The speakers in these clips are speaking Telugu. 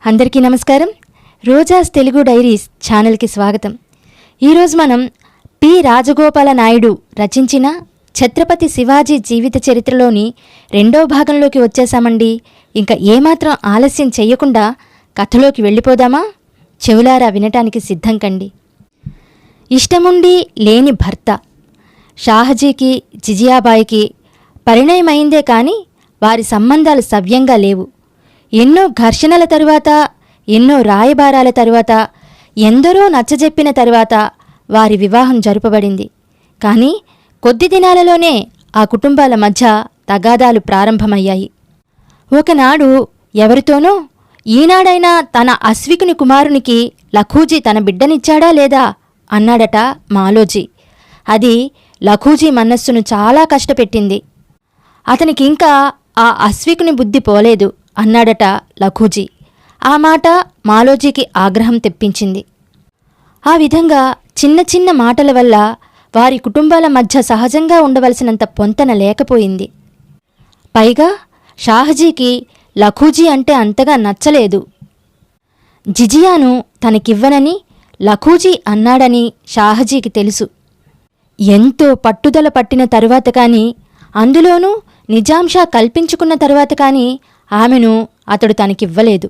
అందరికీ నమస్కారం. రోజాస్ తెలుగు డైరీస్ ఛానల్కి స్వాగతం. ఈరోజు మనం పి రాజగోపాల నాయుడు రచించిన ఛత్రపతి శివాజీ జీవిత చరిత్రలోని 2వ భాగంలోకి వచ్చేసామండి. ఇంకా ఏమాత్రం ఆలస్యం చెయ్యకుండా కథలోకి వెళ్ళిపోదామా? చెవులారా వినటానికి సిద్ధం కండి. ఇష్టముండి లేని భర్త. షాహజీకి జిజియాబాయికి పరిణయమైందే కానీ వారి సంబంధాలు సవ్యంగా లేవు. ఎన్నో ఘర్షణల తరువాత, ఎన్నో రాయబారాల తరువాత, ఎందరో నచ్చజెప్పిన తరువాత వారి వివాహం జరుపబడింది. కానీ కొద్ది దినాలలోనే ఆ కుటుంబాల మధ్య తగాదాలు ప్రారంభమయ్యాయి. ఒకనాడు ఎవరితోనో ఈనాడైనా తన అశ్వికుని కుమారునికి లఖూజీ తన బిడ్డనిచ్చాడా లేదా అన్నాడట మాలోజీ. అది లఖూజీ మనస్సును చాలా కష్టపెట్టింది. అతనికింకా ఆ అశ్వికుని బుద్ధి పోలేదు అన్నాడట లఖూజీ. ఆ మాట మాలోజీకి ఆగ్రహం తెప్పించింది. ఆ విధంగా చిన్న చిన్న మాటల వల్ల వారి కుటుంబాల మధ్య సహజంగా ఉండవలసినంత పొంతన లేకపోయింది. పైగా షాహజీకి లఖూజీ అంటే అంతగా నచ్చలేదు. జిజియాను తనకివ్వనని లఖూజీ అన్నాడని షాహజీకి తెలుసు. ఎంతో పట్టుదల పట్టిన తరువాత కానీ, అందులోనూ నిజాంషా కల్పించుకున్న తరువాత కానీ ఆమెను అతడు తనకివ్వలేదు.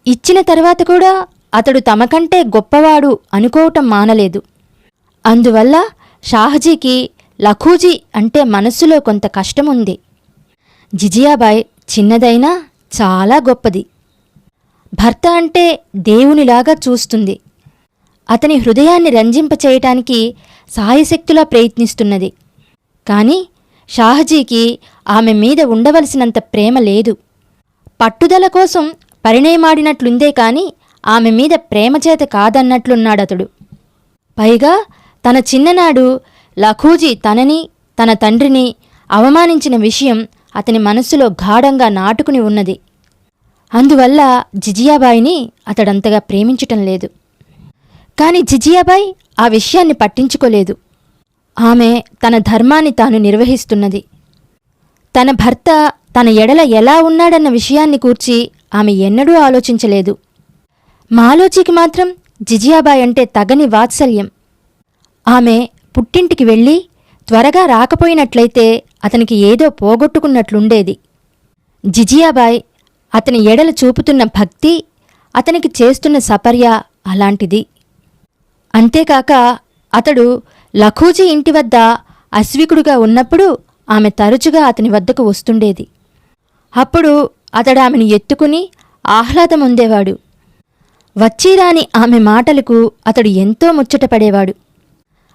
ఇచ్చిన తరువాత కూడా అతడు తమకంటే గొప్పవాడు అనుకోవటం మానలేదు. అందువల్ల షాహజీకి లఖూజీ అంటే మనస్సులో కొంత కష్టముంది. జిజియాబాయ్ చిన్నదైనా చాలా గొప్పది. భర్త అంటే దేవునిలాగా చూస్తుంది. అతని హృదయాన్ని రంజింపచేయటానికి సాయశక్తులా ప్రయత్నిస్తున్నది. కానీ షాహజీకి ఆమె మీద ఉండవలసినంత ప్రేమ లేదు. పట్టుదల కోసం పరిణయమాడినట్లుందే కాని ఆమె మీద ప్రేమచేత కాదన్నట్లున్నాడతడు. పైగా తన చిన్ననాడు లఖూజీ తనని, తన తండ్రిని అవమానించిన విషయం అతని మనస్సులో గాఢంగా నాటుకుని ఉన్నది. అందువల్ల జిజియాబాయిని అతడంతగా ప్రేమించటం లేదు. కాని జిజియాబాయి ఆ విషయాన్ని పట్టించుకోలేదు. ఆమె తన ధర్మాన్ని తాను నిర్వహిస్తున్నది. తన భర్త తన ఎడల ఎలా ఉన్నాడన్న విషయాన్ని కూర్చి ఆమె ఎన్నడూ ఆలోచించలేదు. మాలోజీకి మాత్రం జిజియాబాయి అంటే తగని వాత్సల్యం. ఆమె పుట్టింటికి వెళ్ళి త్వరగా రాకపోయినట్లయితే అతనికి ఏదో పోగొట్టుకున్నట్లుండేది. జిజియాబాయి అతని ఎడల చూపుతున్న భక్తి, అతనికి చేస్తున్న సపర్య అలాంటిది. అంతేకాక అతడు లఖూజీ ఇంటి వద్ద అశ్వికుడుగా ఉన్నప్పుడు ఆమె తరచుగా అతని వద్దకు వస్తుండేది. అప్పుడు అతడామెను ఎత్తుకుని ఆహ్లాదముందేవాడు. వచ్చిరాని ఆమె మాటలకు అతడు ఎంతో ముచ్చటపడేవాడు.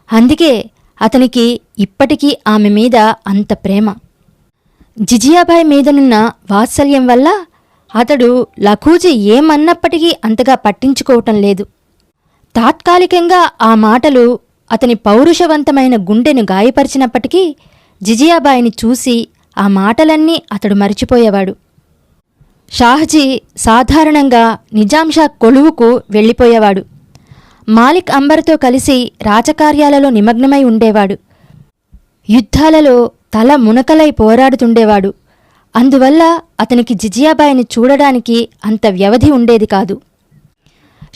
అందుకే అతనికి ఇప్పటికీ ఆమె మీద అంత ప్రేమ. జిజియాబాయి మీదనున్న వాత్సల్యం వల్ల అతడు లఖూజీ ఏమన్నప్పటికీ అంతగా పట్టించుకోవటం లేదు. తాత్కాలికంగా ఆ మాటలు అతని పౌరుషవంతమైన గుండెను గాయపరిచినప్పటికీ జిజియాబాయిని చూసి ఆ మాటలన్నీ అతడు మరిచిపోయేవాడు. షాహజీ సాధారణంగా నిజాంషా కొలువుకు వెళ్ళిపోయేవాడు. మాలిక్ అంబర్తో కలిసి రాజకార్యాలలో నిమగ్నమై ఉండేవాడు. యుద్ధాలలో తల మునకలై పోరాడుతుండేవాడు. అందువల్ల అతనికి జిజియాబాయిని చూడడానికి అంత వ్యవధి ఉండేది కాదు.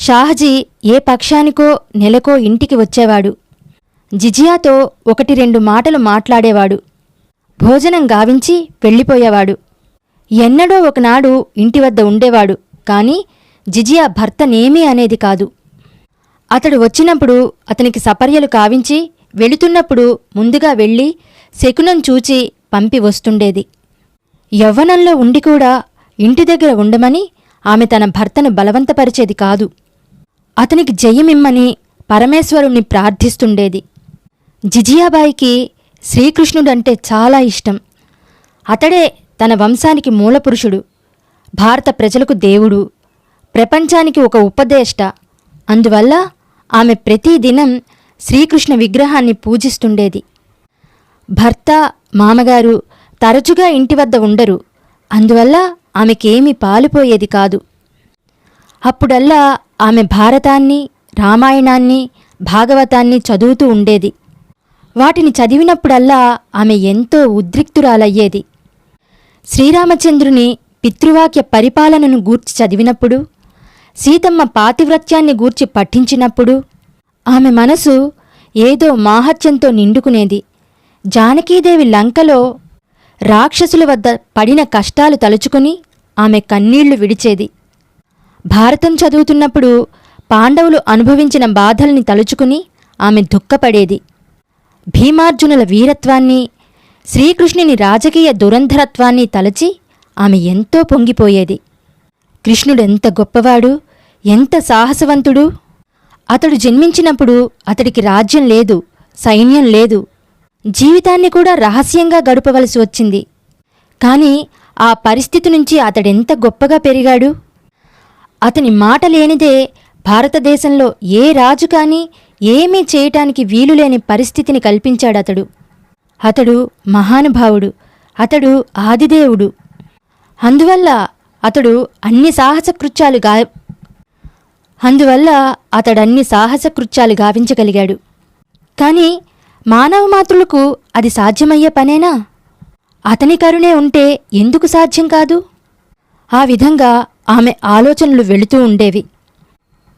షాహజీ ఏ పక్షానికో నెలకో ఇంటికి వచ్చేవాడు. జిజియాతో 1-2 మాటలు మాట్లాడేవాడు. భోజనం గావించి వెళ్ళిపోయేవాడు. ఎన్నడో ఒకనాడు ఇంటి వద్ద ఉండేవాడు. కాని జిజియా భర్తనేమీ అనేది కాదు. అతడు వచ్చినప్పుడు అతనికి సపర్యలు కావించి, వెళుతున్నప్పుడు ముందుగా వెళ్ళి శకునం చూచి పంపి వస్తుండేది. యవ్వనంలో ఉండి కూడా ఇంటి దగ్గర ఉండమని ఆమె తన భర్తను బలవంతపరిచేది కాదు. అతనికి జయమిమ్మని పరమేశ్వరుణ్ణి ప్రార్థిస్తుండేది. జిజియాబాయికి శ్రీకృష్ణుడంటే చాలా ఇష్టం. అతడే తన వంశానికి మూలపురుషుడు, భారత ప్రజలకు దేవుడు, ప్రపంచానికి ఒక ఉపదేష్ట. అందువల్ల ఆమె ప్రతిదినం శ్రీకృష్ణ విగ్రహాన్ని పూజిస్తుండేది. భర్త, మామగారు తరచుగా ఇంటి వద్ద ఉండరు. అందువల్ల ఆమెకేమీ పాలుపోయేది కాదు. అప్పుడల్లా ఆమె భారతాన్ని, రామాయణాన్ని, భాగవతాన్ని చదువుతూ ఉండేది. వాటిని చదివినప్పుడల్లా ఆమె ఎంతో ఉద్రిక్తురాలయ్యేది. శ్రీరామచంద్రుని పితృవాక్య పరిపాలనను గూర్చి చదివినప్పుడు, సీతమ్మ పాతివ్రత్యాన్ని గూర్చి పఠించినప్పుడు ఆమె మనసు ఏదో మాహత్యంతో నిండుకునేది. జానకీదేవి లంకలో రాక్షసుల వద్ద పడిన కష్టాలు తలుచుకుని ఆమె కన్నీళ్లు విడిచేది. భారతం చదువుతున్నప్పుడు పాండవులు అనుభవించిన బాధల్ని తలుచుకుని ఆమె దుఃఖపడేది. భీమార్జునుల వీరత్వాన్ని, శ్రీకృష్ణుని రాజకీయ దురంధరత్వాన్ని తలచి ఆమె ఎంతో పొంగిపోయేది. కృష్ణుడెంత గొప్పవాడు, ఎంత సాహసవంతుడు! అతడు జన్మించినప్పుడు అతడికి రాజ్యం లేదు, సైన్యం లేదు, జీవితాన్ని కూడా రహస్యంగా గడపవలసి వచ్చింది. కాని ఆ పరిస్థితి నుంచి అతడెంత గొప్పగా పెరిగాడు! అతని మాట లేనిదే భారతదేశంలో ఏ రాజు కానీ ఏమీ చేయటానికి వీలులేని పరిస్థితిని కల్పించాడతడు. అతడు మహానుభావుడు, అతడు ఆదిదేవుడు. అందువల్ల అతడు అన్ని సాహసకృత్యాలు గావించగలిగాడు. కాని మానవ మాతృలకు అది సాధ్యమయ్యే పనేనా? అతని కరుణే ఉంటే ఎందుకు సాధ్యం కాదు? ఆ విధంగా ఆమె ఆలోచనలు వెళుతూ ఉండేవి.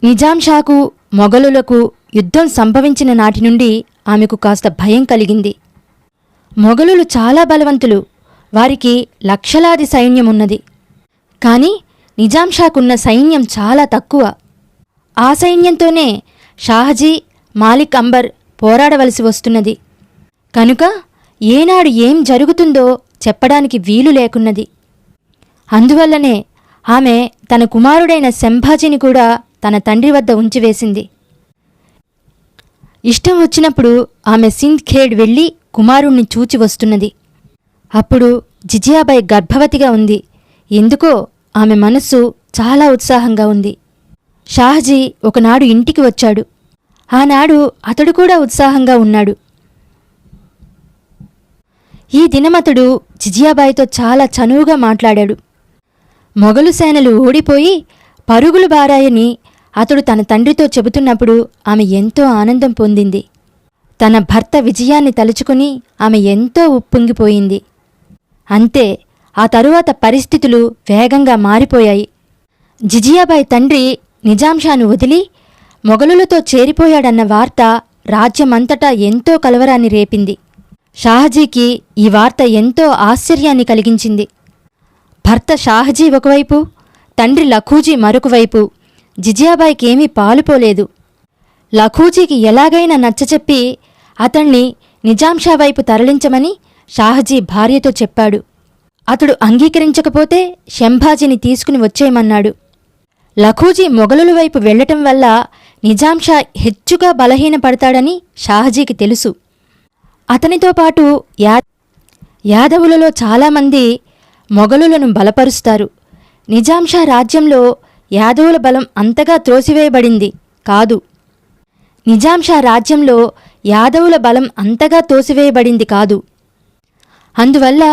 నిజాంషాకు, మొఘలులకు యుద్ధం సంభవించిన నాటి నుండి ఆమెకు కాస్త భయం కలిగింది. మొఘలులు చాలా బలవంతులు, వారికి లక్షలాది సైన్యమున్నది. కాని నిజాంషాకున్న సైన్యం చాలా తక్కువ. ఆ సైన్యంతోనే షాహజీ, మాలిక్ అంబర్ పోరాడవలసి వస్తున్నది. కనుక ఏనాడు ఏం జరుగుతుందో చెప్పడానికి వీలు లేకున్నది. అందువల్లనే ఆమె తన కుమారుడైన సంభాజీని కూడా తన తండ్రి వద్ద ఉంచివేసింది. ఇష్టం వచ్చినప్పుడు ఆమె సింధ్ ఖేడ్ వెళ్లి కుమారుణ్ణి చూచి వస్తున్నది. అప్పుడు జిజియాబాయి గర్భవతిగా ఉంది. ఎందుకో ఆమె మనస్సు చాలా ఉత్సాహంగా ఉంది. షాహజీ ఒకనాడు ఇంటికి వచ్చాడు. ఆనాడు అతడు కూడా ఉత్సాహంగా ఉన్నాడు. ఈ దినమతడు జిజియాబాయితో చాలా చనువుగా మాట్లాడాడు. మొఘలు సేనలు ఓడిపోయి పరుగులు బారాయని అతడు తన తండ్రితో చెబుతున్నప్పుడు ఆమె ఎంతో ఆనందం పొందింది. తన భర్త విజయాన్ని తలుచుకుని ఆమె ఎంతో ఉప్పొంగిపోయింది. అంతే, ఆ తరువాత పరిస్థితులు వేగంగా మారిపోయాయి. జిజియాబాయి తండ్రి నిజాంషాను వదిలి మొఘలులతో చేరిపోయాడన్న వార్త రాజ్యమంతటా ఎంతో కలవరాన్ని రేపింది. షాహజీకి ఈ వార్త ఎంతో ఆశ్చర్యాన్ని కలిగించింది. భర్త షాహజీ ఒకవైపు, తండ్రి లఖూజీ మరొకవైపు. జిజియాబాయికేమీ పాలుపోలేదు. లఖూజీకి ఎలాగైనా నచ్చచెప్పి అతణ్ణి నిజాంషా వైపు తరలించమని షాహజీ భార్యతో చెప్పాడు. అతడు అంగీకరించకపోతే శంభాజీని తీసుకుని వచ్చేయమన్నాడు. లఖూజీ మొఘలుల వైపు వెళ్లటం వల్ల నిజాంషా హెచ్చుగా బలహీనపడతాడని షాహజీకి తెలుసు. అతనితో పాటు యాదవులలో చాలామంది మొఘలులను బలపరుస్తారు. నిజాంషా రాజ్యంలో యాదవుల బలం అంతగా త్రోసివేయబడింది కాదు. అందువల్ల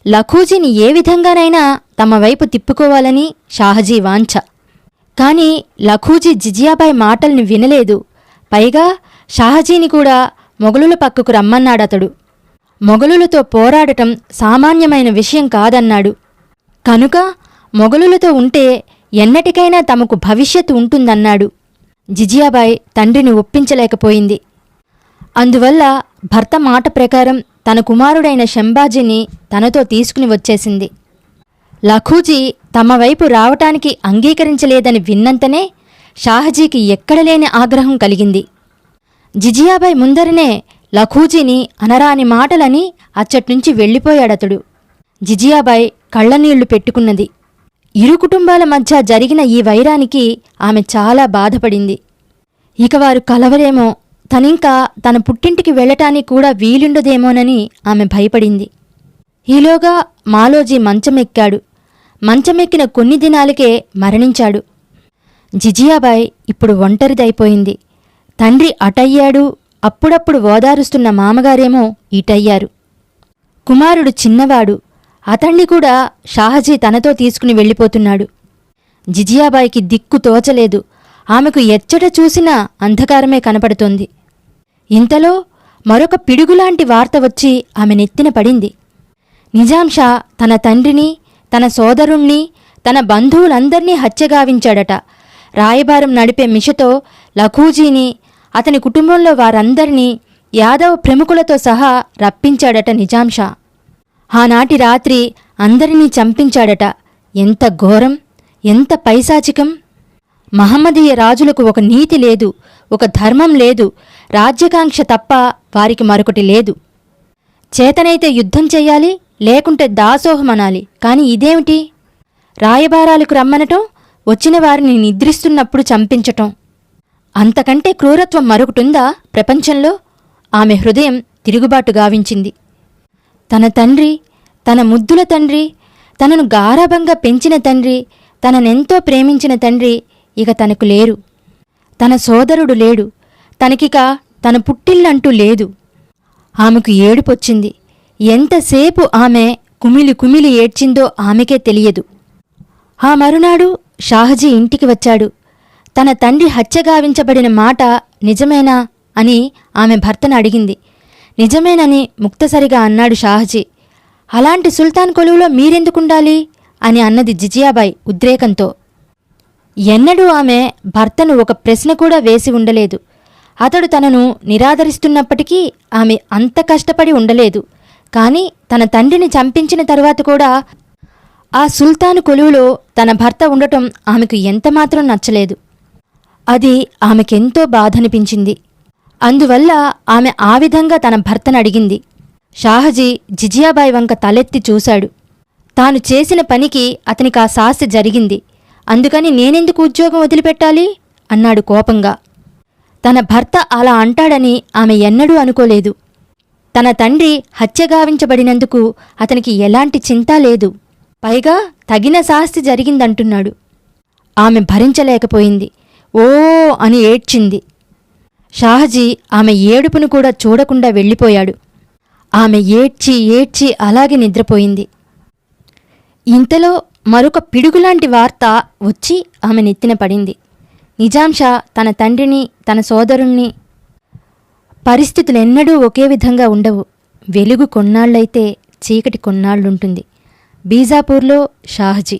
లఖూజీని ఏ విధంగానైనా తమ వైపు తిప్పుకోవాలని షాహజీ వాంఛ. కాని లఖూజీ జిజియాబాయి మాటల్ని వినలేదు. పైగా షాహజీని కూడా మొఘలుల పక్కకు రమ్మన్నాడతడు. మొఘలులతో పోరాడటం సామాన్యమైన విషయం కాదన్నాడు. కనుక మొఘలులతో ఉంటే ఎన్నటికైనా తమకు భవిష్యత్తు ఉంటుందన్నాడు. జిజియాబాయి తండ్రిని ఒప్పించలేకపోయింది. అందువల్ల భర్త మాట ప్రకారం తన కుమారుడైన శంభాజీని తనతో తీసుకుని వచ్చేసింది. లఖూజీ తమ వైపు రావటానికి అంగీకరించలేదని విన్నంతనే షాహజీకి ఎక్కడలేని ఆగ్రహం కలిగింది. జిజియాబాయి ముందరనే లఖూజీని అనరాని మాటలని అచ్చట్నుంచి వెళ్ళిపోయాడతడు. జిజియాబాయి కళ్ళనీళ్లు పెట్టుకున్నది. ఇరు కుటుంబాల మధ్య జరిగిన ఈ వైరానికి ఆమె చాలా బాధపడింది. ఇక వారు కలవరేమో, తనింకా తన పుట్టింటికి వెళ్లటానికి కూడా వీలుండదేమోనని ఆమె భయపడింది. ఈలోగా మాలోజీ మంచమెక్కాడు. మంచమెక్కిన కొన్ని దినాలకే మరణించాడు. జిజియాబాయి ఇప్పుడు ఒంటరిదైపోయింది. తండ్రి అటయ్యాడు, అప్పుడప్పుడు ఓదారుస్తున్న మామగారేమో ఇటయ్యారు. కుమారుడు చిన్నవాడు, అతణ్ణి కూడా షాహజీ తనతో తీసుకుని వెళ్ళిపోతున్నాడు. జిజియాబాయికి దిక్కు తోచలేదు. ఆమెకు ఎచ్చట చూసినా అంధకారమే కనపడుతోంది. ఇంతలో మరొక పిడుగులాంటి వార్త వచ్చి ఆమె నెత్తిన పడింది. నిజాంషా తన తండ్రిని, తన సోదరుణ్ణి, తన బంధువులందర్నీ హత్యగావించాడట. రాయబారం నడిపే మిషతో లఖూజీని, అతని కుటుంబంలో వారందరినీ, యాదవ్ ప్రముఖులతో సహా రప్పించాడట నిజాంషా. ఆనాటి రాత్రి అందరినీ చంపించాడట. ఎంత ఘోరం, ఎంత పైశాచికం! మహమ్మదీయ రాజులకు ఒక నీతి లేదు, ఒక ధర్మం లేదు, రాజ్యకాంక్ష తప్ప వారికి మరొకటి లేదు. చేతనైతే యుద్ధం చెయ్యాలి, లేకుంటే దాసోహమనాలి. కాని ఇదేమిటి? రాయబారాలకు రమ్మనటం, వచ్చిన వారిని నిద్రిస్తున్నప్పుడు చంపించటం. అంతకంటే క్రూరత్వం మరొకటుందా ప్రపంచంలో? ఆమె హృదయం తిరుగుబాటు గావించింది. తన తండ్రి, తన ముద్దుల తండ్రి, తనను గారాబంగా పెంచిన తండ్రి, తననెంతో ప్రేమించిన తండ్రి ఇక తనకు లేరు. తన సోదరుడు లేడు. తనకిక తన పుట్టిల్లంటూ లేదు. ఆమెకు ఏడుపొచ్చింది. ఎంతసేపు ఆమె కుమిలి కుమిలి ఏడ్చిందో ఆమెకే తెలియదు. ఆ మరునాడు షాహజీ ఇంటికి వచ్చాడు. తన తండ్రి హత్యగావించబడిన మాట నిజమేనా అని ఆమె భర్తను అడిగింది. నిజమేనని ముక్తసరిగా అన్నాడు షాహజీ. అలాంటి సుల్తాన్ కొలువులో మీరెందుకుండాలి అని అన్నది జిజియాబాయి ఉద్రేకంతో. ఎన్నడూ ఆమె భర్తను ఒక ప్రశ్న కూడా వేసి ఉండలేదు. అతడు తనను నిరాదరిస్తున్నప్పటికీ ఆమె అంత కష్టపడి ఉండలేదు. కాని తన తండ్రిని చంపించిన తరువాత కూడా ఆ సుల్తాను కొలువులో తన భర్త ఉండటం ఆమెకు ఎంతమాత్రం నచ్చలేదు. అది ఆమెకెంతో బాధనిపించింది. అందువల్ల ఆమె ఆ విధంగా తన భర్తను అడిగింది. షాహజీ జిజియాబాయి వంక తలెత్తి చూశాడు. తాను చేసిన పనికి అతనికా శాస్తి జరిగింది. అందుకని నేనెందుకు ఉద్యోగం వదిలిపెట్టాలి అన్నాడు కోపంగా. తన భర్త అలా అంటాడని ఆమె ఎన్నడూ అనుకోలేదు. తన తండ్రి హత్యగావించబడినందుకు అతనికి ఎలాంటి చింతా లేదు. పైగా తగిన శాస్తి జరిగిందంటున్నాడు. ఆమె భరించలేకపోయింది. ఓ అని ఏడ్చింది. షాహజీ ఆమె ఏడుపును కూడా చూడకుండా వెళ్ళిపోయాడు. ఆమె ఏడ్చి ఏడ్చి అలాగే నిద్రపోయింది. ఇంతలో మరొక పిడుగులాంటి వార్త వచ్చి ఆమె నెత్తిన పడింది. నిజాంషా తన తండ్రిని, తన సోదరుణ్ణి. పరిస్థితులెన్నడూ ఒకే విధంగా ఉండవు. వెలుగు కొన్నాళ్లైతే చీకటి కొన్నాళ్లుంటుంది. బీజాపూర్లో షాహజీ.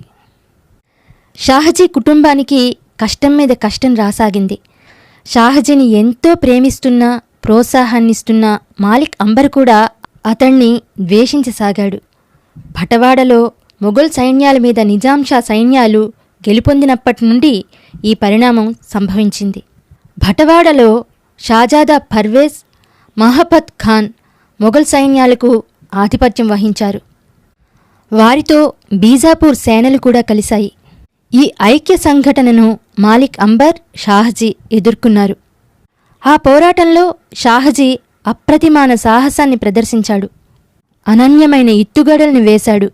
షాహజీ కుటుంబానికి కష్టం మీద కష్టం రాసాగింది. షాహజీని ఎంతో ప్రేమిస్తున్నా, ప్రోత్సాహాన్నిస్తున్న మాలిక్ అంబర్ కూడా అతణ్ణి ద్వేషించసాగాడు. భటవాడలో మొఘల్ సైన్యాల మీద నిజాంషా సైన్యాలు గెలుపొందినప్పటి నుండి ఈ పరిణామం సంభవించింది. భటవాడలో షాజాదా పర్వేజ్, మహబత్ ఖాన్ మొఘల్ సైన్యాలకు ఆధిపత్యం వహించారు. వారితో బీజాపూర్ సేనలు కూడా కలిశాయి. ఈ ఐక్య సంఘటనను మాలిక్ అంబర్, షాహజీ ఎదుర్కొన్నారు. ఆ పోరాటంలో షాహజీ అప్రతిమాన సాహసాన్ని ప్రదర్శించాడు. అనన్యమైన ఎత్తుగడల్ని వేశాడు.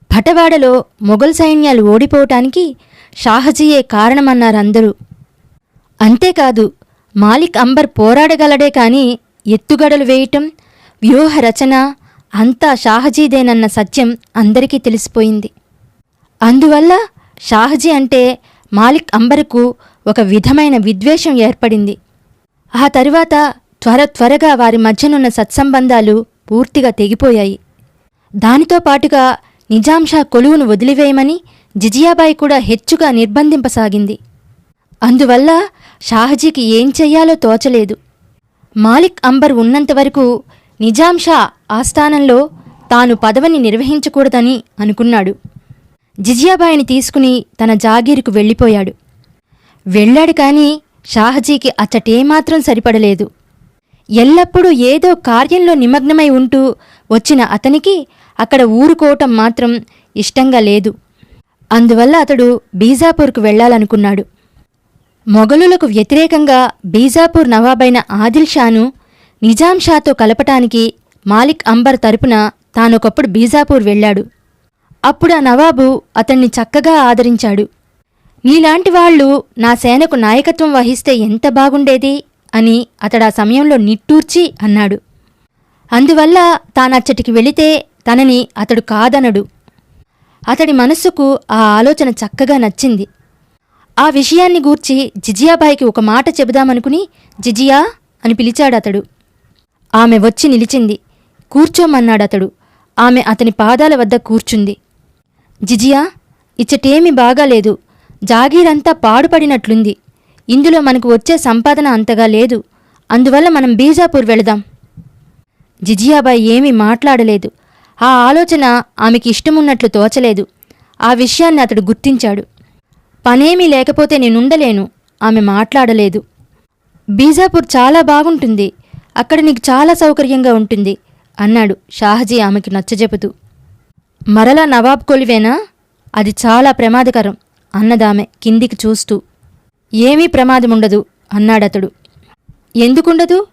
భటవాడలో మొఘల్ సైన్యాలు ఓడిపోవటానికి షాహజీయే కారణమన్నారందరూ. అంతేకాదు, మాలిక్ అంబర్ పోరాడగలడే కాని ఎత్తుగడలు వేయటం, వ్యూహ రచన అంతా షాహజీదేనన్న సత్యం అందరికీ తెలిసిపోయింది. అందువల్ల షాహజీ అంటే మాలిక్ అంబర్కు ఒక విధమైన విద్వేషం ఏర్పడింది. ఆ తరువాత త్వరగా వారి మధ్యనున్న సత్సంబంధాలు పూర్తిగా తెగిపోయాయి. దానితో పాటుగా నిజాంషా కొలువును వదిలివేయమని జిజియాబాయి కూడా హెచ్చుగా నిర్బంధింపసాగింది. అందువల్ల షాహజీకి ఏం చెయ్యాలో తోచలేదు. మాలిక్ అంబర్ ఉన్నంతవరకు నిజాంషా ఆస్థానంలో తాను పదవిని నిర్వహించకూడదని అనుకున్నాడు. జిజియాబాయిని తీసుకుని తన జాగీరుకు వెళ్ళిపోయాడు. వెళ్ళాడు కాని షాహజీకి అచ్చటేమాత్రం సరిపడలేదు. ఎల్లప్పుడూ ఏదో కార్యంలో నిమగ్నమై ఉంటూ వచ్చిన అతనికి అక్కడ ఊరుకోవటం మాత్రం ఇష్టంగా లేదు. అందువల్ల అతడు బీజాపూర్కు వెళ్లాలనుకున్నాడు. మొఘలులకు వ్యతిరేకంగా బీజాపూర్ నవాబైన ఆదిల్షాను నిజాంషాతో కలపటానికి మాలిక్ అంబర్ తరపున తానొకప్పుడు బీజాపూర్ వెళ్ళాడు. అప్పుడు ఆ నవాబు అతన్ని చక్కగా ఆదరించాడు. నీలాంటి వాళ్లు నా సేనకు నాయకత్వం వహిస్తే ఎంత బాగుండేది అని అతడా సమయంలో నిట్టూర్చి అన్నాడు. అందువల్ల తానచ్చటికి వెళితే తనని అతడు కాదనడు. అతడి మనస్సుకు ఆ ఆలోచన చక్కగా నచ్చింది. ఆ విషయాన్ని గూర్చి జిజియాబాయికి ఒక మాట చెబుదామనుకుని జిజియా అని పిలిచాడతడు. ఆమె వచ్చి నిలిచింది. కూర్చోమన్నాడతడు. ఆమె అతని పాదాల వద్ద కూర్చుంది. జిజియా, ఇచ్చటేమీ బాగాలేదు. జాగీరంతా పాడుపడినట్లుంది. ఇందులో మనకు వచ్చే సంపాదన అంతగా లేదు. అందువల్ల మనం బీజాపూర్ వెళదాం. జిజియాబాయి ఏమీ మాట్లాడలేదు. ఆ ఆలోచన ఆమెకి ఇష్టమున్నట్లు తోచలేదు. ఆ విషయాన్ని అతడు గుర్తించాడు. పనేమీ లేకపోతే నేనుండలేను. ఆమె మాట్లాడలేదు. బీజాపూర్ చాలా బాగుంటుంది. అక్కడ నీకు చాలా సౌకర్యంగా ఉంటుంది అన్నాడు షాహజీ ఆమెకి నచ్చజెపుతూ. మరలా నవాబ్ కొలివేనా? అది చాలా ప్రమాదకరం అన్నదామె కిందికి చూస్తూ. ఏమీ ప్రమాదముండదు అన్నాడతడు. ఎందుకుండదు?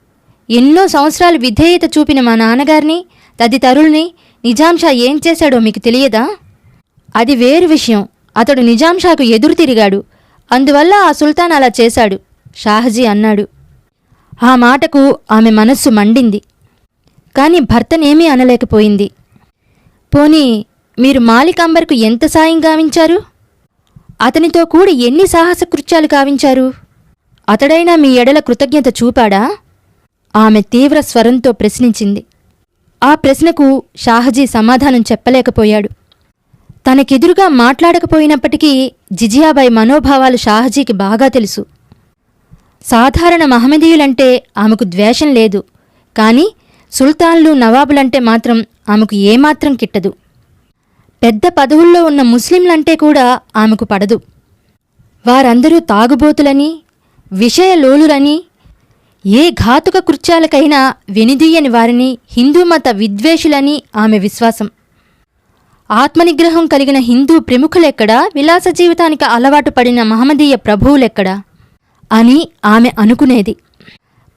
ఎన్నో సంవత్సరాలు విధేయత చూపిన మా నాన్నగారిని, తదితరుల్ని నిజాంషా ఏం చేశాడో మీకు తెలియదా? అది వేరు విషయం. అతడు నిజాంషాకు ఎదురు తిరిగాడు. అందువల్ల ఆ సుల్తాన్ అలా చేశాడు షాహజీ అన్నాడు. ఆ మాటకు ఆమె మనస్సు మండింది. కాని భర్తనేమీ అనలేకపోయింది. పోనీ మీరు మాలిక్ అంబర్కు ఎంత సాయం గావించారు? అతనితో కూడి ఎన్ని సాహసకృత్యాలు గావించారు? అతడైనా మీ ఎడల కృతజ్ఞత చూపాడా? ఆమె తీవ్ర స్వరంతో ప్రశ్నించింది. ఆ ప్రశ్నకు షాహజీ సమాధానం చెప్పలేకపోయాడు. తనకెదురుగా మాట్లాడకపోయినప్పటికీ జిజియాబాయి మనోభావాలు షాహజీకి బాగా తెలుసు. సాధారణ మహమ్మదీయులంటే ఆమెకు ద్వేషం లేదు. కాని సుల్తాన్లు, నవాబులంటే మాత్రం ఆమెకు ఏమాత్రం కిట్టదు. పెద్ద పదవుల్లో ఉన్న ముస్లింలంటే కూడా ఆమెకు పడదు. వారందరూ తాగుబోతులని, విషయలోలులని, ఏ ఘాతుక కృత్యాలకైనా వెనుదీయని వారిని హిందూమత విద్వేషులని ఆమె విశ్వాసం. ఆత్మనిగ్రహం కలిగిన హిందూ ప్రముఖులెక్కడా, విలాస జీవితానికి అలవాటు పడిన మహమ్మదీయ ప్రభువులెక్కడా అని ఆమె అనుకునేది.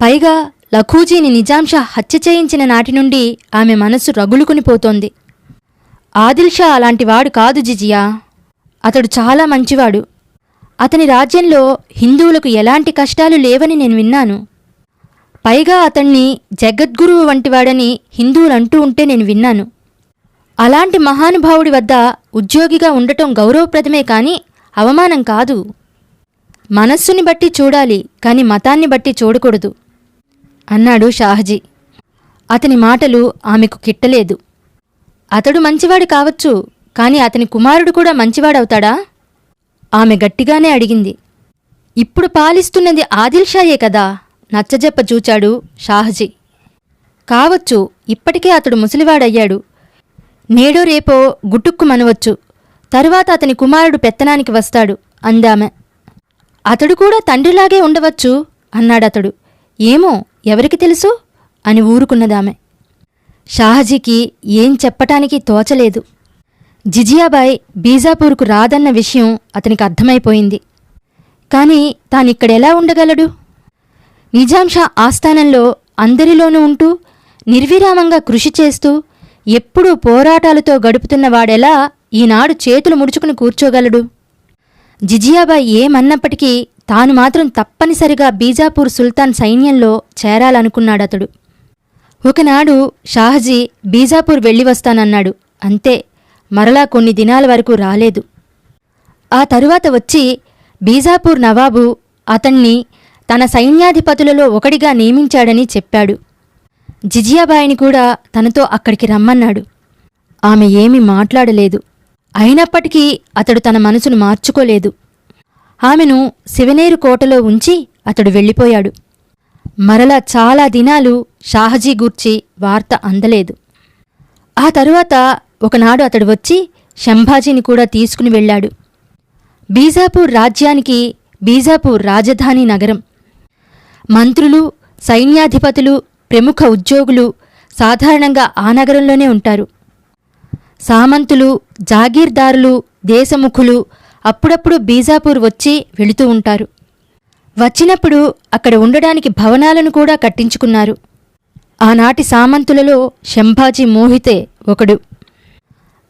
పైగా లఖూజీని నిజాంషా హత్య చేయించిన నాటి నుండి ఆమె మనస్సు రగులుకునిపోతోంది. ఆదిల్షా అలాంటివాడు కాదు జిజియా. అతడు చాలా మంచివాడు. అతని రాజ్యంలో హిందువులకు ఎలాంటి కష్టాలు లేవని నేను విన్నాను. పైగా అతణ్ణి జగద్గురువు వంటివాడని హిందువులంటూ ఉంటే నేను విన్నాను. అలాంటి మహానుభావుడి వద్ద ఉద్యోగిగా ఉండటం గౌరవప్రదమే కాని అవమానం కాదు. మనస్సుని బట్టి చూడాలి, కాని మతాన్ని బట్టి చూడకూడదు అన్నాడు షాహజీ. అతని మాటలు ఆమెకు కిట్టలేదు. అతడు మంచివాడు కావచ్చు, కాని అతని కుమారుడు కూడా మంచివాడవుతాడా? ఆమె గట్టిగానే అడిగింది. ఇప్పుడు పాలిస్తున్నది ఆదిల్షాయే కదా నచ్చజెప్ప చూచాడు షాహజీ. కావచ్చు, ఇప్పటికే అతడు ముసలివాడయ్యాడు. నేడో రేపో గుటుక్కు మనవచ్చు. తరువాత అతని కుమారుడు పెత్తనానికి వస్తాడు అందామె. అతడు కూడా తండ్రిలాగే ఉండవచ్చు అన్నాడతడు. ఏమో, ఎవరికి తెలుసు అని ఊరుకున్నదామె. షాహజీకి ఏం చెప్పటానికి తోచలేదు. జిజియాబాయి బీజాపూర్కు రాదన్న విషయం అతనికి అర్థమైపోయింది. కాని తానిక్కడెలా ఉండగలడు? నిజాంషా ఆస్థానంలో అందరిలోనూ ఉంటూ నిర్విరామంగా కృషి చేస్తూ ఎప్పుడూ పోరాటాలతో గడుపుతున్నవాడెలా ఈనాడు చేతులు ముడుచుకుని కూర్చోగలడు? జిజియాబాయి ఏమన్నప్పటికీ తాను మాత్రం తప్పనిసరిగా బీజాపూర్ సుల్తాన్ సైన్యంలో చేరాలనుకున్నాడతడు. ఒకనాడు షాహజీ బీజాపూర్ వెళ్ళి వస్తానన్నాడు. అంతే, మరలా కొన్ని దినాల వరకు రాలేదు. ఆ తరువాత వచ్చి బీజాపూర్ నవాబు అతణ్ణి తన సైన్యాధిపతులలో ఒకడిగా నియమించాడని చెప్పాడు. జిజియాబాయిని కూడా తనతో అక్కడికి రమ్మన్నాడు. ఆమె ఏమీ మాట్లాడలేదు. అయినప్పటికీ అతడు తన మనసును మార్చుకోలేదు. ఆమెను శివనేరు కోటలో ఉంచి అతడు వెళ్ళిపోయాడు. మరలా చాలా దినాలు షాహజీ గూర్చి వార్త అందలేదు. ఆ తరువాత ఒకనాడు అతడు వచ్చి శంభాజీని కూడా తీసుకుని వెళ్ళాడు. బీజాపూర్ రాజ్యానికి బీజాపూర్ రాజధాని నగరం. మంత్రులు, సైన్యాధిపతులు, ప్రముఖ ఉద్యోగులు సాధారణంగా ఆ నగరంలోనే ఉంటారు. సామంతులు, జాగీర్దారులు, దేశముఖులు అప్పుడప్పుడు బీజాపూర్ వచ్చి వెళుతూ ఉంటారు. వచ్చినప్పుడు అక్కడ ఉండడానికి భవనాలను కూడా కట్టించుకున్నారు. ఆనాటి సామంతులలో శంభాజీ మోహితే ఒకడు.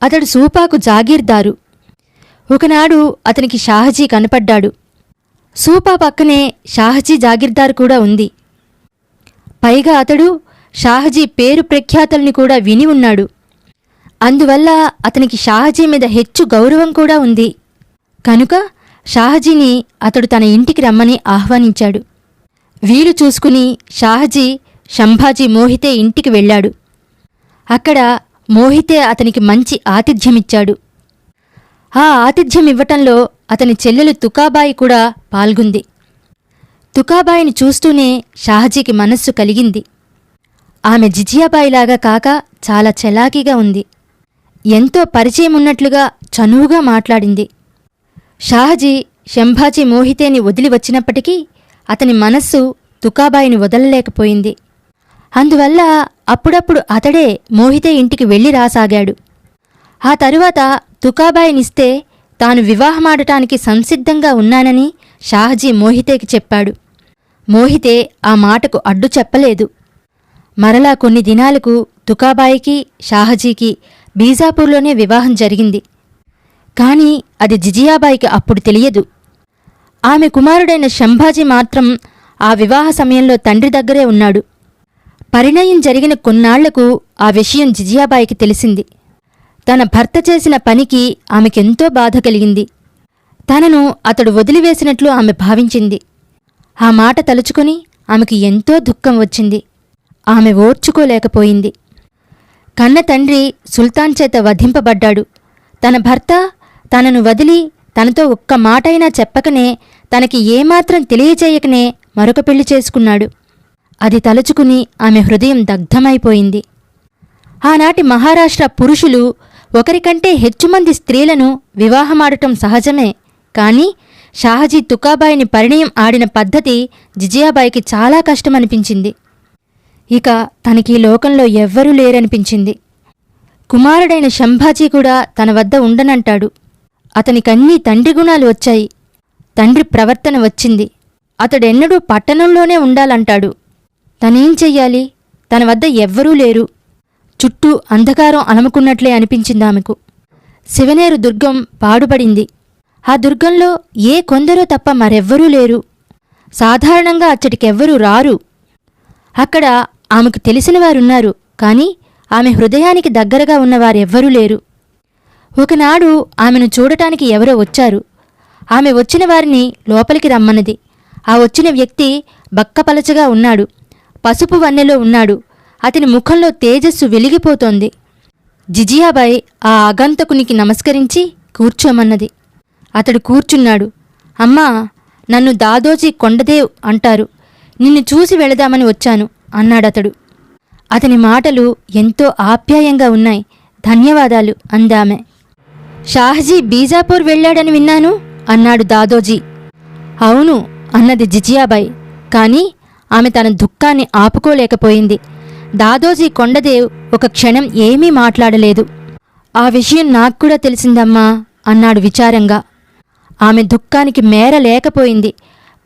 అతడు సూపాకు జాగీర్దారు. ఒకనాడు అతనికి షాహజీ కనపడ్డాడు. సూపా పక్కనే షాహజీ జాగీర్దారు కూడా ఉంది. పైగా అతడు షాహజీ పేరు ప్రఖ్యాతల్ని కూడా విని ఉన్నాడు. అందువల్ల అతనికి షాహజీ మీద హెచ్చు గౌరవం కూడా ఉంది. కనుక షాహజీని అతడు తన ఇంటికి రమ్మని ఆహ్వానించాడు. వీలు చూసుకుని షాహజీ శంభాజీ మోహితే ఇంటికి వెళ్ళాడు. అక్కడ మోహితే అతనికి మంచి ఆతిథ్యమిచ్చాడు. ఆ ఆతిథ్యం ఇవ్వటంలో అతని చెల్లెలు తుకాబాయి కూడా పాల్గొంది. తుకాబాయిని చూస్తూనే షాహజీకి మనస్సు కలిగింది. ఆమె జిజియాబాయిలాగా కాక చాలా చలాకీగా ఉంది. ఎంతో పరిచయమున్నట్లుగా చనువుగా మాట్లాడింది. షాహజీ శంభాజీ మోహితేని వదిలి వచ్చినప్పటికీ అతని మనస్సు తుకాబాయిని వదలలేకపోయింది. అందువల్ల అప్పుడప్పుడు అతడే మోహితే ఇంటికి వెళ్ళి రాసాగాడు. ఆ తరువాత తుకాబాయినిస్తే తాను వివాహమాడటానికి సంసిద్ధంగా ఉన్నానని షాహజీ మోహితేకి చెప్పాడు. మోహితే ఆ మాటకు అడ్డు చెప్పలేదు. మరలా కొన్ని దినాలకు తుకాబాయికి షాహజీకి బీజాపూర్లోనే వివాహం జరిగింది. కాని అది జిజియాబాయికి అప్పుడు తెలియదు. ఆమె కుమారుడైన శంభాజీ మాత్రం ఆ వివాహ సమయంలో తండ్రి దగ్గరే ఉన్నాడు. పరిణయం జరిగిన కొన్నాళ్లకు ఆ విషయం జిజియాబాయికి తెలిసింది. తన భర్త చేసిన పనికి ఆమెకెంతో బాధ కలిగింది. తనను అతడు వదిలివేసినట్లు ఆమె భావించింది. ఆ మాట తలుచుకుని ఆమెకు ఎంతో దుఃఖం వచ్చింది. ఆమె ఓర్చుకోలేకపోయింది. కన్న తండ్రి సుల్తాన్ చేత వధింపబడ్డాడు. తన భర్త తనను వదిలి తనతో ఒక్క మాటైనా చెప్పకనే, తనకి ఏమాత్రం తెలియచేయకనే మరొక పెళ్లి చేసుకున్నాడు. అది తలుచుకుని ఆమె హృదయం దగ్ధమైపోయింది. ఆనాటి మహారాష్ట్ర పురుషులు ఒకరికంటే హెచ్చుమంది స్త్రీలను వివాహమాడటం సహజమే. కాని షాహజీ తుకాబాయిని పరిణయం ఆడిన పద్ధతి జిజియాబాయికి చాలా కష్టమనిపించింది. ఇక తనకీ లోకంలో ఎవ్వరూ లేరనిపించింది. కుమారుడైన శంభాజీ కూడా తన వద్ద ఉండనంటాడు. అతనికన్నీ తండ్రి గుణాలు వచ్చాయి. తండ్రి ప్రవర్తన వచ్చింది. అతడెన్నడూ పట్టణంలోనే ఉండాలంటాడు. తనేం చెయ్యాలి? తన వద్ద ఎవ్వరూ లేరు. చుట్టూ అంధకారం అలముకున్నట్లే అనిపించిందామెకు. శివనేరు దుర్గం పాడుపడింది. ఆ దుర్గంలో ఏ కొందరో తప్ప మరెవ్వరూ లేరు. సాధారణంగా అచ్చటికెవ్వరూ రారు. అక్కడ ఆమెకు తెలిసినవారున్నారు. కాని ఆమె హృదయానికి దగ్గరగా ఉన్నవారెవ్వరూ లేరు. ఒకనాడు ఆమెను చూడటానికి ఎవరో వచ్చారు. ఆమె వచ్చిన వారిని లోపలికి రమ్మన్నది. ఆ వచ్చిన వ్యక్తి బక్కపలచగా ఉన్నాడు. పసుపు వన్నెలో ఉన్నాడు. అతని ముఖంలో తేజస్సు వెలిగిపోతోంది. జిజియాబాయి ఆ ఆగంతకునికి నమస్కరించి కూర్చోమన్నది. అతడు కూర్చున్నాడు. అమ్మా, నన్ను దాదోజీ కొండదేవ్ అంటారు. నిన్ను చూసి వెళదామని వచ్చాను అన్నాడతడు. అతని మాటలు ఎంతో ఆప్యాయంగా ఉన్నాయి. ధన్యవాదాలు అందామె. షాహజీ బీజాపూర్ వెళ్ళాడని విన్నాను అన్నాడు దాదోజీ. అవును అన్నది జిజియాబాయి. కాని ఆమె తన దుఃఖాన్ని ఆపుకోలేకపోయింది. దాదోజీ కొండదేవ్ ఒక క్షణం ఏమీ మాట్లాడలేదు. ఆ విషయం నాక్కూడా తెలిసిందమ్మా అన్నాడు విచారంగా. ఆమె దుఃఖానికి మేర లేకపోయింది.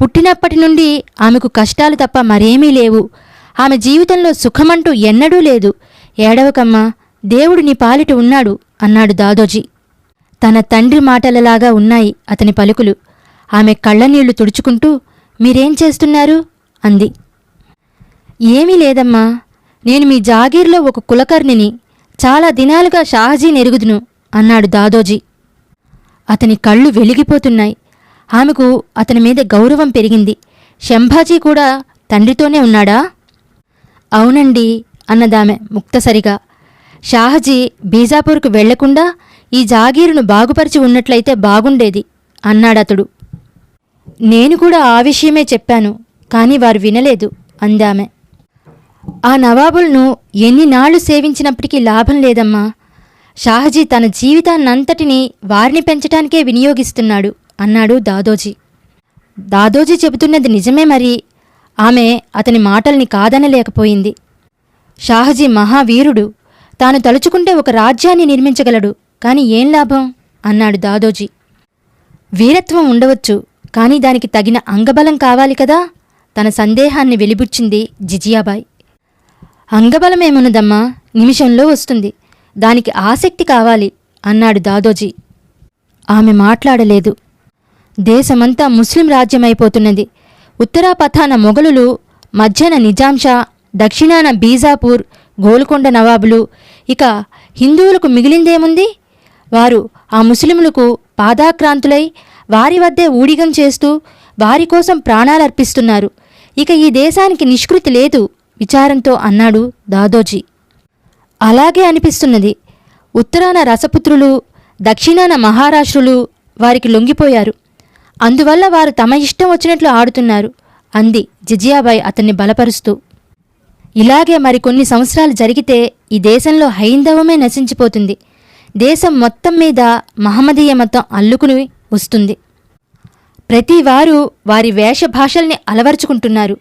పుట్టినప్పటి నుండి ఆమెకు కష్టాలు తప్ప మరేమీ లేవు. ఆమె జీవితంలో సుఖమంటూ ఎన్నడూ లేదు. ఏడవకమ్మా, దేవుడు నీ పాలిట ఉన్నాడు అన్నాడు దాదోజీ. తన తండ్రి మాటలలాగా ఉన్నాయి అతని పలుకులు. ఆమె కళ్ళనీళ్లు తుడుచుకుంటూ, మీరేం చేస్తున్నారు అంది. ఏమీ లేదమ్మా, నేను మీ జాగీర్లో ఒక కులకర్ణిని. చాలా దినాలుగా షాహజీ నెరుగుదును అన్నాడు దాదోజీ. అతని కళ్ళు వెలిగిపోతున్నాయి. ఆమెకు అతని మీద గౌరవం పెరిగింది. శంభాజీ కూడా తండ్రితోనే ఉన్నాడా? అవునండి అన్నదామె ముక్తసరిగా. షాహజీ బీజాపూర్కు వెళ్లకుండా ఈ జాగీరును బాగుపరిచి ఉన్నట్లయితే బాగుండేది అన్నాడతడు. నేను కూడా ఆ విషయమే చెప్పాను. కాని వారు వినలేదు అందామె. ఆ నవాబులను ఎన్ని నాళ్లు సేవించినప్పటికీ లాభం లేదమ్మా. షాహజీ తన జీవితాన్నంతటినీ వారిని పెంచటానికే వినియోగిస్తున్నాడు అన్నాడు దాదోజీ. దాదోజీ చెబుతున్నది నిజమే మరి. ఆమె అతని మాటల్ని కాదనలేకపోయింది. షాహజీ మహావీరుడు. తాను తలుచుకుంటే ఒక రాజ్యాన్ని నిర్మించగలడు. కాని ఏం లాభం అన్నాడు దాదోజీ. వీరత్వం ఉండవచ్చు, కాని దానికి తగిన అంగబలం కావాలి కదా. తన సందేహాన్ని వెలిబుచ్చింది జిజియాబాయి. అంగబలమేమున్నదమ్మా, నిమిషంలో వస్తుంది. దానికి ఆసక్తి కావాలి అన్నాడు దాదోజీ. ఆమె మాట్లాడలేదు. దేశమంతా ముస్లిం రాజ్యమైపోతున్నది. ఉత్తరాపథాన మొఘలులు, మధ్యన నిజాంషా, దక్షిణాన బీజాపూర్, గోల్కొండ నవాబులు. ఇక హిందువులకు మిగిలిందేముంది? వారు ఆ ముస్లింలకు పాదాక్రాంతులై వారి వద్దే ఊడిగం చేస్తూ వారి కోసం ప్రాణాలర్పిస్తున్నారు. ఇక ఈ దేశానికి నిష్కృతి లేదు విచారంతో అన్నాడు దాదోజీ. అలాగే అనిపిస్తున్నది. ఉత్తరాన రసపుత్రులు, దక్షిణాన మహారాష్ట్రులు వారికి లొంగిపోయారు. అందువల్ల వారు తమ ఇష్టం వచ్చినట్లు ఆడుతున్నారు అంది జిజియాబాయి అతన్ని బలపరుస్తూ. ఇలాగే మరికొన్ని సంవత్సరాలు జరిగితే ఈ దేశంలో హైందవమే నశించిపోతుంది. దేశం మొత్తం మీద మహమ్మదీయ మతం అల్లుకుని వస్తుంది. ప్రతివారు వారి వేషభాషల్ని అలవర్చుకుంటున్నారు.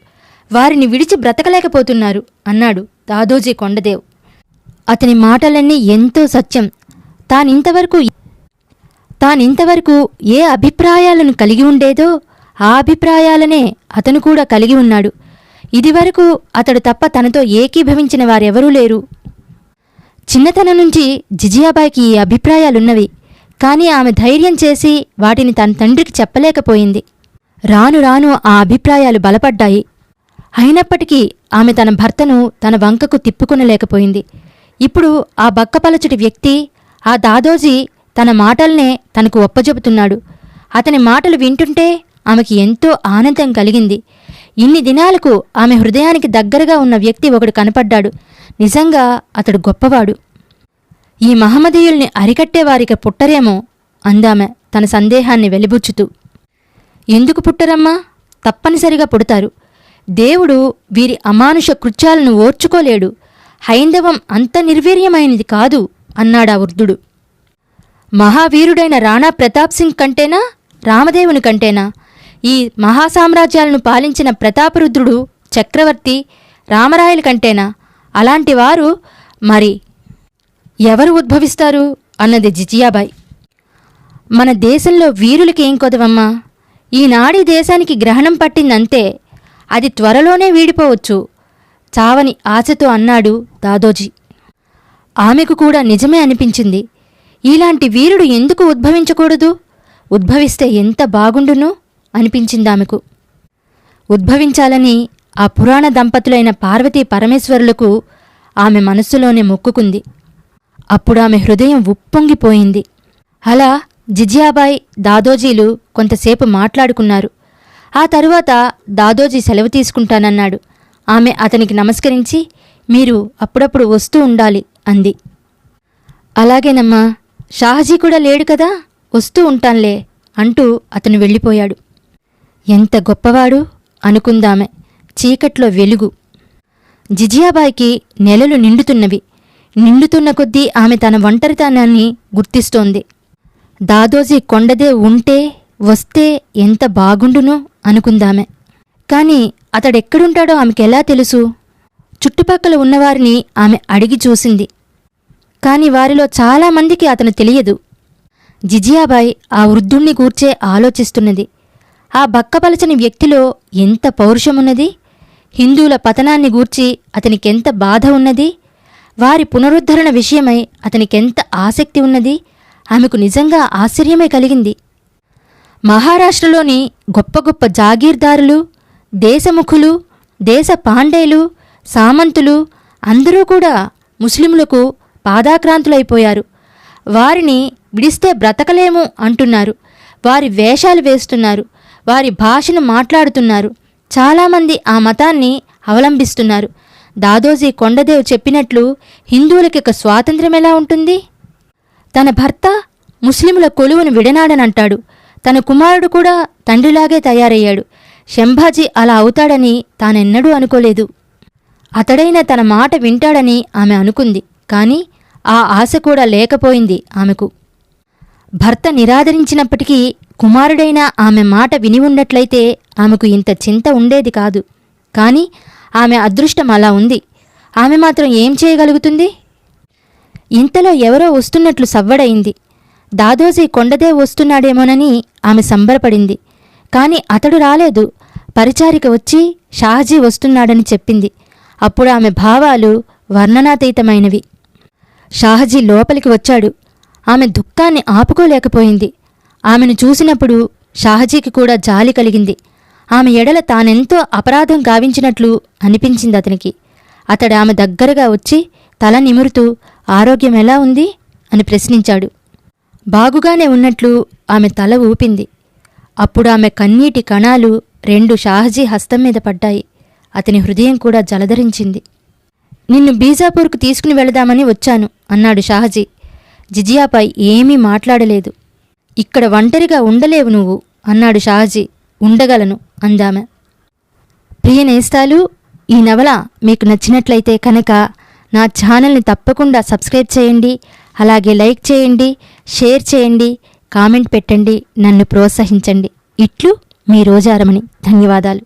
వారిని విడిచి బ్రతకలేకపోతున్నారు అన్నాడు దాదోజీ కొండదేవ్. అతని మాటలన్నీ ఎంతో సత్యం. తానింతవరకు ఏ అభిప్రాయాలను కలిగి ఉండేదో ఆ అభిప్రాయాలనే అతను కూడా కలిగి ఉన్నాడు. ఇదివరకు అతడు తప్ప తనతో ఏకీభవించిన వారెవరూ లేరు. చిన్నతనం నుంచి జిజియాబాయికి ఈ అభిప్రాయాలున్నవి. కానీ ఆమె ధైర్యం చేసి వాటిని తన తండ్రికి చెప్పలేకపోయింది. రాను రాను ఆ అభిప్రాయాలు బలపడ్డాయి. అయినప్పటికీ ఆమె తన భర్తను తన వంకకు తిప్పుకొనలేకపోయింది. ఇప్పుడు ఆ బక్కపలచటి వ్యక్తి, ఆ దాదోజీ తన మాటల్నే తనకు ఒప్పజెపుతున్నాడు. అతని మాటలు వింటుంటే ఆమెకి ఎంతో ఆనందం కలిగింది. ఇన్ని దినాలకు ఆమె హృదయానికి దగ్గరగా ఉన్న వ్యక్తి ఒకడు కనపడ్డాడు. నిజంగా అతడు గొప్పవాడు. ఈ మహమ్మదీయుల్ని అరికట్టేవారికి పుట్టరేమో అందామె తన సందేహాన్ని వెలిబుచ్చుతూ. ఎందుకు పుట్టరమ్మా? తప్పనిసరిగా పుడతారు. దేవుడు వీరి అమానుష కృత్యాలను ఓర్చుకోలేడు. హైందవం అంత నిర్వీర్యమైనది కాదు అన్నాడా వృద్ధుడు. మహావీరుడైన రాణా ప్రతాప్ సింగ్ కంటేనా, రామదేవుని కంటేనా? ఈ మహాసామ్రాజ్యాలను పాలించిన ప్రతాపరుద్రుడు, చక్రవర్తి, రామరాయల కంటేనా? అలాంటి వారు మరి ఎవరు ఉద్భవిస్తారు అన్నది జిజియాబాయి. మన దేశంలో వీరులకేం కొదవమ్మా? ఈనాడి దేశానికి గ్రహణం పట్టిందంతే. అది త్వరలోనే వీడిపోవచ్చు చావని ఆశతో అన్నాడు దాదోజీ. ఆమెకు కూడా నిజమే అనిపించింది. ఇలాంటి వీరుడు ఎందుకు ఉద్భవించకూడదు? ఉద్భవిస్తే ఎంత బాగుండును అనిపించిందామెకు. ఉద్భవించాలని ఆ పురాణ దంపతులైన పార్వతీ పరమేశ్వరులకు ఆమె మనస్సులోనే మొక్కుకుంది. అప్పుడామె హృదయం ఉప్పొంగిపోయింది. అలా జిజియాబాయి, దాదోజీలు కొంతసేపు మాట్లాడుకున్నారు. ఆ తరువాత దాదోజీ సెలవు తీసుకుంటానన్నాడు. ఆమె అతనికి నమస్కరించి, మీరు అప్పుడప్పుడు వస్తూ ఉండాలి అంది. అలాగేనమ్మా, షాహజీ కూడా లేడు కదా, వస్తూ ఉంటాన్లే అంటూ అతను వెళ్ళిపోయాడు. ఎంత గొప్పవాడు అనుకుందామె. చీకట్లో వెలుగు. జిజియాబాయికి నెలలు నిండుతున్నవి. నిండుతున్న కొద్దీ ఆమె తన ఒంటరితనాన్ని గుర్తిస్తోంది. దాదోజీ కొండదేవ్ ఉంటే, వస్తే ఎంత బాగుండును అనుకుందామె. కాని అతడెక్కడుంటాడో ఆమెకెలా తెలుసు? చుట్టుపక్కల ఉన్నవారిని ఆమె అడిగి చూసింది. కాని వారిలో చాలామందికి అతను తెలియదు. జిజియాబాయి ఆ వృద్ధుణ్ణి గూర్చే ఆలోచిస్తున్నది. ఆ బక్కపలచని వ్యక్తిలో ఎంత పౌరుషమున్నది! హిందువుల పతనాన్ని గూర్చి అతనికెంత బాధ ఉన్నది! వారి పునరుద్ధరణ విషయమై అతనికెంత ఆసక్తి ఉన్నది! ఆమెకు నిజంగా ఆశ్చర్యమే కలిగింది. మహారాష్ట్రలోని గొప్ప గొప్ప జాగీర్దారులు, దేశముఖులు, దేశ పాండేలు, సామంతులు అందరూ కూడా ముస్లింలకు పాదాక్రాంతులైపోయారు. వారిని విడిస్తే బ్రతకలేము అంటున్నారు. వారి వేషాలు వేస్తున్నారు. వారి భాషను మాట్లాడుతున్నారు. చాలామంది ఆ మతాన్ని అవలంబిస్తున్నారు. దాదోజీ కొండదేవ్ చెప్పినట్లు హిందువులకి ఒక స్వాతంత్ర్యం ఎలా ఉంటుంది? తన భర్త ముస్లిముల కొలువును విడనాడనంటాడు. తన కుమారుడు కూడా తండ్రిలాగే తయారయ్యాడు. శంభాజీ అలా అవుతాడని తానెన్నడూ అనుకోలేదు. అతడైనా తన మాట వింటాడని ఆమె అనుకుంది. కాని ఆ ఆశ కూడా లేకపోయింది ఆమెకు. భర్త నిరాదరించినప్పటికీ కుమారుడైన ఆమె మాట విని ఉన్నట్లయితే ఆమెకు ఇంత చింత ఉండేది కాదు. కాని ఆమె అదృష్టం అలా ఉంది. ఆమె మాత్రం ఏం చేయగలుగుతుంది? ఇంతలో ఎవరో వస్తున్నట్లు సవ్వడయింది. దాదోజీ కొండదేవ్ వస్తున్నాడేమోనని ఆమె సంబరపడింది. కాని అతడు రాలేదు. పరిచారిక వచ్చి షాహజీ వస్తున్నాడని చెప్పింది. అప్పుడు ఆమె భావాలు వర్ణనాతీతమైనవి. షాహజీ లోపలికి వచ్చాడు. ఆమె దుఃఖాన్ని ఆపుకోలేకపోయింది. ఆమెను చూసినప్పుడు షాహజీకి కూడా జాలి కలిగింది. ఆమె ఎడల తానెంతో అపరాధం గావించినట్లు అనిపించింది అతనికి. అతడు ఆమె దగ్గరగా వచ్చి తల నిమురుతూ ఆరోగ్యం ఎలా ఉంది అని ప్రశ్నించాడు. బాగుగానే ఉన్నట్లు ఆమె తల ఊపింది. అప్పుడు ఆమె కన్నీటి కణాలు రెండు షాహజీ హస్తం మీద పడ్డాయి. అతని హృదయం కూడా జలధరించింది. నిన్ను బీజాపూర్కు తీసుకుని వెళదామని వచ్చాను అన్నాడు షాహజీ. జిజియాపై ఏమీ మాట్లాడలేదు. ఇక్కడ ఒంటరిగా ఉండలేవు నువ్వు అన్నాడు షాహజీ. ఉండగలను అందామె. ప్రియ నేస్తాలు, ఈ నవల మీకు నచ్చినట్లయితే కనుక నా ఛానల్ని తప్పకుండా సబ్స్క్రైబ్ చేయండి. అలాగే లైక్ చేయండి, షేర్ చేయండి, కామెంట్ పెట్టండి, నన్ను ప్రోత్సహించండి. ఇట్లు మీ రోజారమణి. ధన్యవాదాలు.